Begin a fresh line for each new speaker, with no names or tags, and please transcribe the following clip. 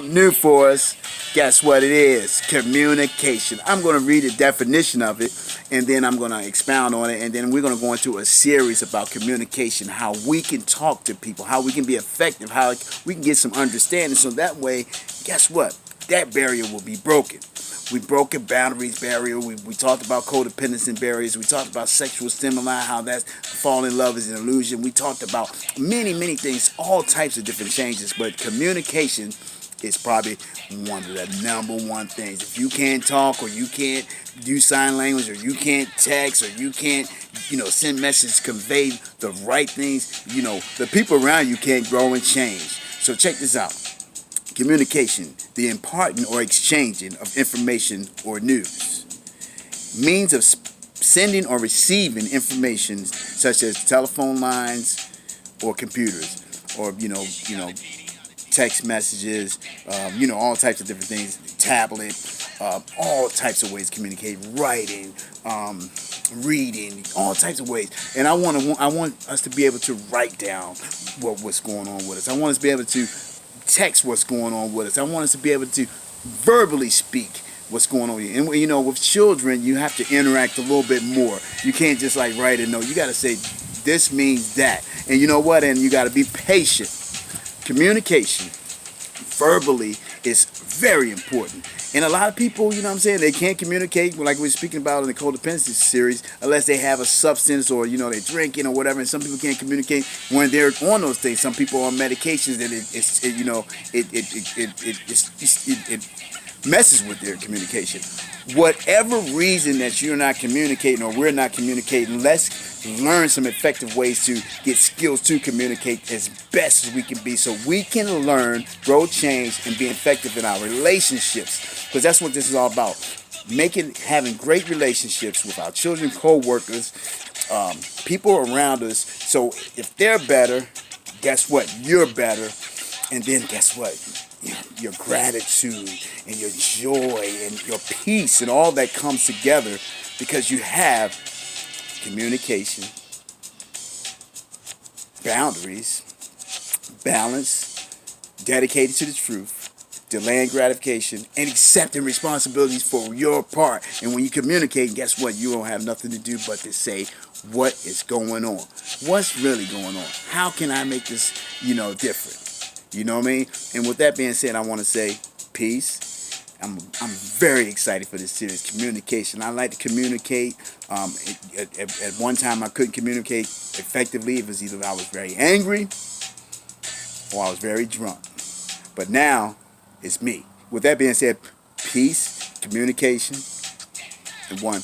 New for us, guess what it is? Communication. I'm going to read the definition of it, and then I'm going to expound on it, and then we're going to go into a series about communication, how we can talk to people, how we can be effective, how we can get some understanding, so that way, guess what? That barrier will be broken. We broke a boundaries barrier. We talked about codependence and barriers. We talked about sexual stimuli, how that falling in love is an illusion. We talked about many things, all types of different changes, but communication is probably one of the #1 things. If you can't talk, or you can't do sign language, or you can't text, or you can't, send messages, convey the right things, the people around you can't grow and change. So check this out. Communication, the imparting or exchanging of information or news. Means of sending or receiving information such as telephone lines or computers, or, text messages, all types of different things, tablet, all types of ways to communicate, writing, reading, all types of ways. And I want us to be able to write down what's going on with us. I want us to be able to text what's going on with us. I want us to be able to verbally speak what's going on. And with children, you have to interact a little bit more. You can't just like write a note. You got to say, this means that. And you know what? And you got to be patient. Communication verbally is very important. And a lot of people, they can't communicate, like we were speaking about in the codependency series, unless they have a substance, or, they're drinking or whatever. And some people can't communicate when they're on those things. Some people are on medications, and it messes with their communication. Whatever reason that you're not communicating, or we're not communicating, let's learn some effective ways to get skills to communicate as best as we can be, so we can learn, grow, change, and be effective in our relationships. Because that's what this is all about. Having great relationships with our children, co-workers, people around us. So if they're better, guess what? You're better. And then guess what? Your gratitude and your joy and your peace and all that comes together because you have communication, boundaries, balance, dedicated to the truth, delaying gratification, and accepting responsibilities for your part. And when you communicate, guess what? You don't have nothing to do but to say what is going on. What's really going on? How can I make this, different? You know what I mean? And with that being said, I want to say peace. I'm very excited for this series, communication. I like to communicate. At one time, I couldn't communicate effectively. It was either I was very angry or I was very drunk. But now, it's me. With that being said, peace, communication, and one.